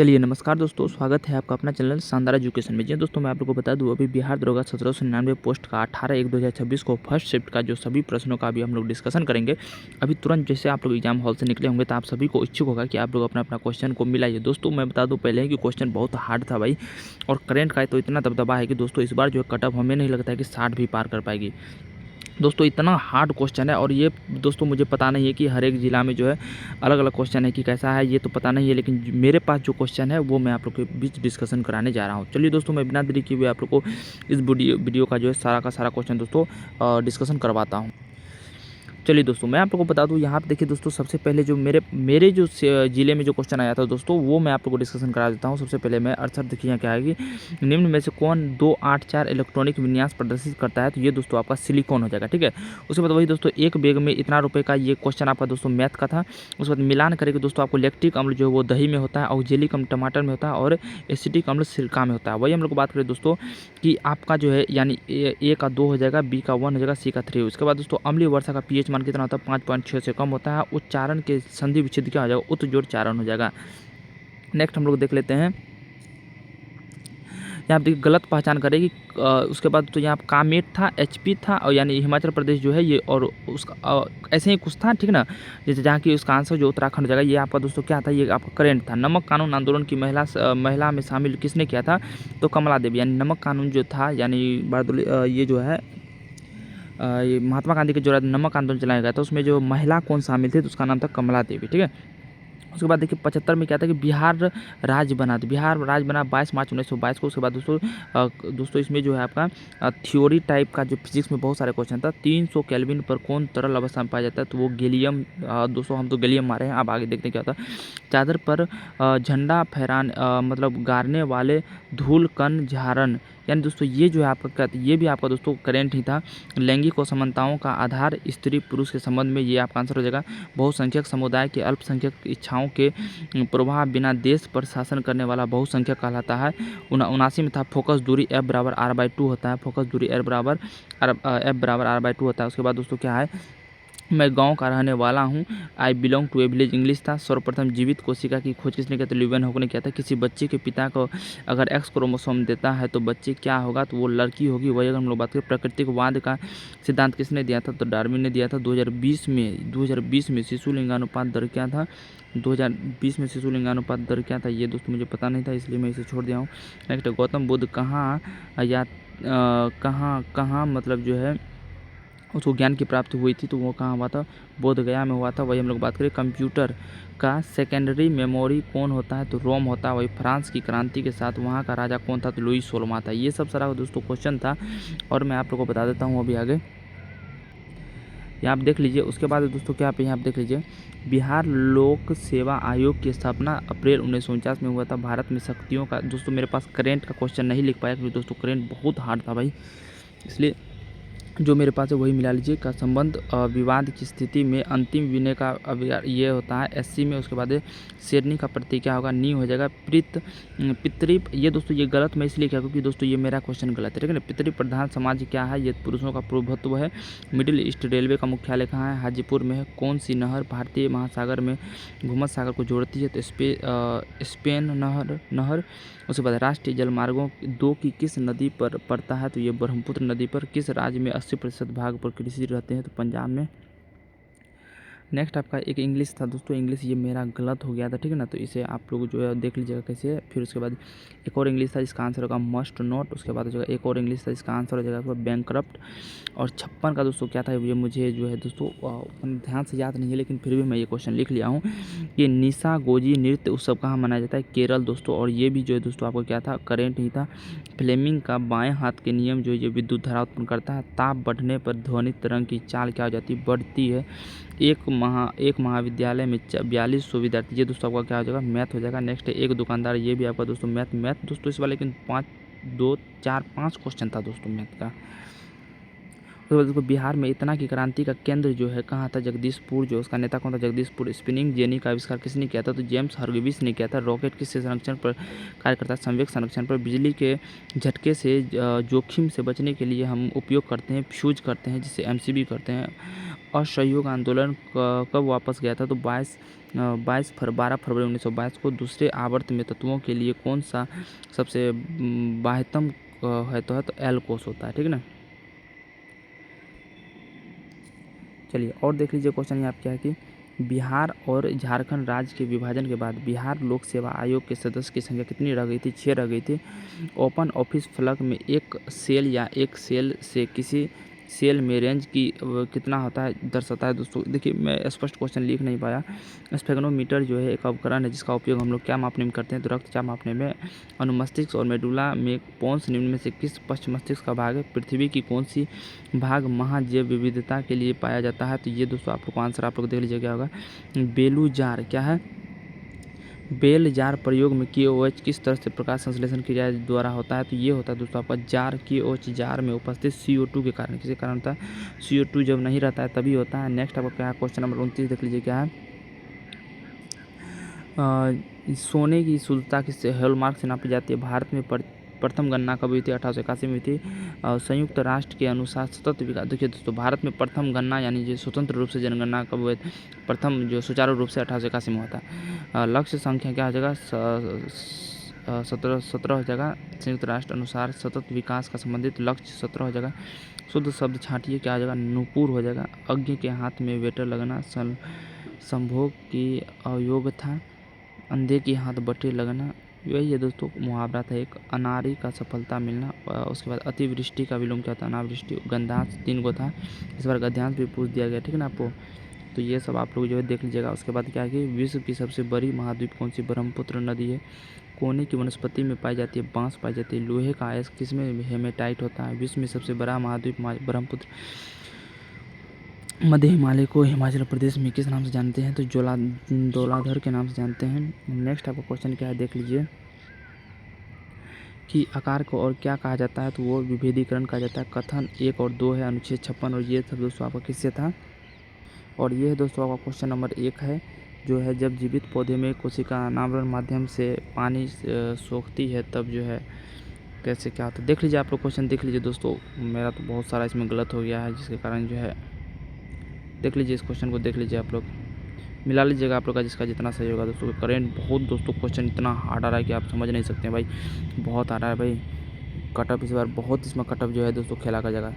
चलिए नमस्कार दोस्तों, स्वागत है आपका अपना चैनल शानदार एजुकेशन में। जी दोस्तों, मैं आप लोगों को बता दूं, अभी बिहार दरोगा 1799 पोस्ट का 18/1/2026 को फर्स्ट शिफ्ट का जो सभी प्रश्नों का अभी हम लोग डिस्कशन करेंगे। अभी तुरंत जैसे आप लोग एग्जाम हॉल से निकले होंगे तो आप सभी को इच्छुक होगा कि आप लोग अपना अपना क्वेश्चन को मिलाइए। दोस्तों मैं बता दूँ पहले ही कि क्वेश्चन बहुत हार्ड था भाई, और करेंट का तो इतना दबदबा है कि दोस्तों इस बार जो है कट ऑफ हमें नहीं लगता है कि 60 भी पार कर पाएगी। दोस्तों इतना हार्ड क्वेश्चन है, और ये दोस्तों मुझे पता नहीं है कि हर एक ज़िला में जो है अलग अलग क्वेश्चन है कि कैसा है, ये तो पता नहीं है, लेकिन मेरे पास जो क्वेश्चन है वो मैं आप लोग के बीच डिस्कशन कराने जा रहा हूँ। चलिए दोस्तों, मैं बिना देरी किए हुए आप लोग को इस वीडियो का जो है सारा का सारा क्वेश्चन दोस्तों डिस्कशन करवाता हूँ। चलिए दोस्तों, मैं आप लोगों को बता दूं, यहाँ पे देखिए दोस्तों, सबसे पहले जो मेरे जो ज़िले में जो क्वेश्चन आया था दोस्तों, वो मैं आप लोगों को डिस्कशन करा देता हूँ। सबसे पहले मैं अर्थात देखिए यहाँ क्या है कि निम्न में से कौन 284 इलेक्ट्रॉनिक विन्यास प्रदर्शित करता है, तो ये दोस्तों आपका सिलिकॉन हो जाएगा। ठीक है, उसके बाद वही दोस्तों एक बैग में इतना रुपये का ये क्वेश्चन आपका दोस्तों मैथ का था। उसके बाद मिलान करेंगे दोस्तों, आपको लैक्टिक अम्ल जो है वो दही में होता है, ऑक्जेलिक अम्ल टमाटर में होता है, और एसिटिक अम्ल सिरका में होता है। वही हम लोग बात करें दोस्तों कि आपका जो है यानी ए का 2 हो जाएगा, बी का 1 हो जाएगा, सी का 3। उसके बाद दोस्तों अम्लीय वर्षा का पीएच मान कितना होता है, 5.6 से कम होता है। उच्चारण के संधि विच्छेद क्या हो जाएगा, उत जोड़ चारण हो जाएगा। नेक्स्ट हम लोग देख लेते हैं, यहाँ देखिए गलत पहचान करेगी। उसके बाद तो यहाँ कामेट था, एचपी था, और यानी हिमाचल प्रदेश जो है ये, और उसका ऐसे ही कुछ था, ठीक ना, जैसे जहाँ की उसका आंसर जो उत्तराखंड हो जाएगा। ये आपका दोस्तों क्या था, ये आपका करेंट था। नमक कानून आंदोलन की महिला में शामिल किसने किया था, तो कमला देवी। यानी नमक कानून जो था, यानी ये जो है ये महात्मा गांधी के जो नमक आंदोलन चलाया गया था, उसमें जो महिला कौन शामिल थे, तो उसका नाम था कमला देवी। ठीक है, उसके बाद देखिए 75 में क्या था कि बिहार राज्य बना, तो बिहार राज्य बना 22 मार्च 1922 को। उसके बाद दोस्तों इसमें जो है आपका थ्योरी टाइप का जो फिजिक्स में बहुत सारे क्वेश्चन था। 300 केल्विन पर कौन तरल अवस्था में पाया जाता है, तो वो गैलियम। दोस्तों हम तो गैलियम मारे हैं, अब आगे देखते हैं क्या होता है। चादर पर झंडा फहराने मतलब गाड़ने वाले धूल कण झारण, यानी दोस्तों ये जो है आपका, ये भी आपका दोस्तों करेंट ही था। लैंगिक असमानताओं का आधार स्त्री पुरुष के संबंध में, ये आपका आंसर हो जाएगा। बहुसंख्यक समुदाय के अल्पसंख्यक इच्छाओं के प्रभाव बिना देश पर शासन करने वाला बहुसंख्यक कहलाता है। 79 में था फोकस दूरी F बराबर R/2 होता है। फोकस दूरी F बराबर R/2 होता है। उसके बाद दोस्तों क्या है, मैं गांव का रहने वाला हूं, I belong to a village, English था। सर्वप्रथम जीवित कोशिका की खोज किसने किया, तो ल्यूवेनहॉक ने किया था। किसी बच्चे के पिता को अगर एक्स क्रोमोसोम देता है तो बच्चे क्या होगा, तो वो लड़की होगी। वही अगर हम लोग बात करें प्राकृतिकवाद का सिद्धांत किसने दिया था, तो डार्विन ने दिया था। 2020 में शिशु लिंगानुपात दर क्या था, 2020 में शिशु लिंगानुपात दर क्या था, ये दोस्तों मुझे पता नहीं था, इसलिए मैं इसे छोड़ दिया हूँ। नेक्स्ट, गौतम बुद्ध कहाँ मतलब जो है उसको ज्ञान की प्राप्ति हुई थी, तो वो कहाँ हुआ था, बोध गया में हुआ था। वही हम लोग बात करें कंप्यूटर का सेकेंडरी मेमोरी कौन होता है, तो रोम होता है। वही फ्रांस की क्रांति के साथ वहाँ का राजा कौन था, तो लुई 16वां था। ये सब सारा दोस्तों क्वेश्चन था, और मैं आप लोगों को बता देता हूँ अभी आगे, यहाँ आप देख लीजिए। उसके बाद दोस्तों क्या पे यहाँ आप देख लीजिए, बिहार लोक सेवा आयोग की स्थापना अप्रैल 1949 में हुआ था। भारत में शक्तियों का, दोस्तों मेरे पास करेंट का क्वेश्चन नहीं लिख पाया क्योंकि दोस्तों करेंट बहुत हार्ड था भाई, इसलिए जो मेरे पास है वही मिला लीजिए। का संबंध विवाद की स्थिति में अंतिम विनय का ये होता है एससी में। उसके बाद शेरनी का प्रतीक क्या होगा, नी हो जाएगा। पितृ, ये दोस्तों ये गलत मैं इसलिए क्या, क्योंकि दोस्तों ये मेरा क्वेश्चन गलत है, ठीक है ना। पितृ प्रधान समाज क्या है, ये पुरुषों का प्रभुत्व है। मिडिल ईस्ट रेलवे का मुख्यालय कहाँ है, हाजीपुर में है। कौन सी नहर भारतीय महासागर में भूमध्य सागर को जोड़ती है, तो स्पेन नहर। उसके बाद राष्ट्रीय जलमार्गों 2 की किस नदी पर पड़ता है, तो ये ब्रह्मपुत्र नदी पर। किस राज्य में 80% भाग पर कृषि रहते हैं, तो पंजाब में। नेक्स्ट आपका एक इंग्लिश था दोस्तों, इंग्लिश ये मेरा गलत हो गया था, ठीक है ना, तो इसे आप लोग जो है देख लीजिएगा कैसे है। फिर उसके बाद एक और इंग्लिश था जिसका आंसर होगा मस्ट नॉट। उसके बाद हो जाएगा एक और इंग्लिश था जिसका आंसर हो जाएगा आपका बैंकरप्ट। और 56 का दोस्तों क्या था, ये मुझे जो है दोस्तों ध्यान से याद नहीं है, लेकिन फिर भी मैं ये क्वेश्चन लिख लिया हूँ। ये निशा गोजी नृत्य उत्सव कहाँ मनाया जाता है, केरल दोस्तों। और ये भी जो है दोस्तों आपको क्या था, करेंट ही था। फ्लेमिंग का बाएं हाथ के नियम जो ये विद्युत धारा उत्पन्न करता है। ताप बढ़ने पर ध्वनि तरंग की चाल क्या हो जाती है, बढ़ती है। एक महाविद्यालय में 4200 विद्यार्थी, ये दोस्तों आपका क्या हो जाएगा, मैथ हो जाएगा। नेक्स्ट है एक दुकानदार, ये भी आपका दोस्तों मैथ दोस्तों इस वाले, लेकिन 5 क्वेश्चन था दोस्तों मैथ का। तो देखो बिहार में इतना की क्रांति का केंद्र जो है कहाँ था, जगदीशपुर। जो उसका नेता कौन था, जगदीशपुर। स्पिनिंग जेनी का आविष्कार किसने किया था, तो जेम्स हर्ग्रीव्स ने किया था। रॉकेट किस संरक्षण पर कार्य करता है, संवेग संरक्षण पर। बिजली के झटके से जोखिम से बचने के लिए हम उपयोग करते हैं, फ्यूज करते हैं, जिसे एमसीबी करते हैं। असहयोग आंदोलन कब वापस गया था? तो 12 फरवरी 1922 को। दूसरे आवर्त में तत्वों के लिए कौन सा सबसे बाह्यतम है? तो एल कोष होता है, ठीक है ना। चलिए और देख लीजिए क्वेश्चन यहाँ क्या है कि बिहार और झारखंड राज्य के विभाजन के बाद बिहार लोक सेवा आयोग के सदस्य की संख्या कितनी रह गई थी? 6 रह गई थी। ओपन ऑफिस फलक में एक सेल या एक सेल से किसी सेल में रेंज की कितना होता है दर्शाता है? दोस्तों देखिए मैं स्पष्ट क्वेश्चन लिख नहीं पाया। स्फेगनोमीटर जो है एक उपकरण है जिसका उपयोग हम लोग क्या मापने में करते हैं? तो रक्तचाप मापने में। अनुमस्तिष्क और मेडुला में पोन्स निम्न में से किस पश्च मस्तिष्क का भाग है? पृथ्वी की कौन सी भाग महाजैव विविधता के लिए पाया जाता है? तो ये दोस्तों आप लोग को आंसर आप लोग देख लीजिए क्या होगा। बेलू जार क्या है? बेल जार प्रयोग में KOH किस तरह से प्रकाश संश्लेषण क्रिया द्वारा होता है? तो ये होता है दोस्तों आपका जार KOH जार में उपस्थित CO2 के कारण। किसी कारण होता है? CO2 जब नहीं रहता है तभी होता है। नेक्स्ट आपका क्या है? क्वेश्चन नंबर 29 देख लीजिए क्या है। सोने की शुद्धता किस हॉलमार्क से नापी जाती है? भारत में प्रथम गणना कब हुई थी? 1881 में हुई थी। संयुक्त राष्ट्र के अनुसार सतत विकास। देखिए दोस्तों भारत में प्रथम गणना यानी जो स्वतंत्र रूप से जनगणना कब हुए? प्रथम जो सुचारू रूप से 1881 में होता है। लक्ष्य संख्या क्या हो जाएगा? 17 हो जाएगा। संयुक्त राष्ट्र अनुसार सतत विकास का संबंधित लक्ष्य 17 हो जाएगा। शुद्ध शब्द छांटिए क्या हो जाएगा? नुपुर हो जाएगा। अज्ञ के हाथ में वेटर लगना संभोग की अयोग था। अंधे के हाथ बटे लगना यही है दोस्तों मुहावरा था एक। अनारी का सफलता मिलना। उसके बाद अतिवृष्टि का विलोम क्या था? अनावृष्टि। गंधांश 3 को था। इस बार गद्यांश भी पूछ दिया गया, ठीक है ना आपको। तो ये सब आप लोग जो है देख लीजिएगा। उसके बाद क्या है कि विश्व की सबसे बड़ी महाद्वीप कौन सी? ब्रह्मपुत्र नदी है। कोने की वनस्पति में पाई जाती है? बांस पाई जाती है। लोहे का अयस्क किसमें हेमेटाइट होता है? विश्व में सबसे बड़ा महाद्वीप ब्रह्मपुत्र। मध्य हिमालय को हिमाचल प्रदेश में किस नाम से जानते हैं? तो धौलाधर के नाम से जानते हैं। नेक्स्ट आपका क्वेश्चन क्या है देख लीजिए कि आकार को और क्या कहा जाता है? तो वो विभेदीकरण कहा जाता है। कथन 1 और 2 है, अनुच्छेद 56। और ये सब दोस्तों आपका किससे था? और ये है दोस्तों आपका क्वेश्चन नंबर 1 है जो है जब जीवित पौधे में कोशिका अनावरण माध्यम से पानी सोखती है तब जो है कैसे क्या होता है? देख लीजिए आप लोग क्वेश्चन देख लीजिए दोस्तों। मेरा तो बहुत सारा इसमें गलत हो गया है जिसके कारण जो है देख लीजिए इस क्वेश्चन को देख लीजिए आप लोग मिला लीजिएगा आप लोग का जिसका जितना सही होगा दोस्तों। करेंट बहुत दोस्तों क्वेश्चन इतना हार्ड आ रहा है कि आप समझ नहीं सकते हैं भाई। बहुत आ रहा है भाई कटअप इस बार बहुत इसमें कटअप जो है दोस्तों खेला का जगह।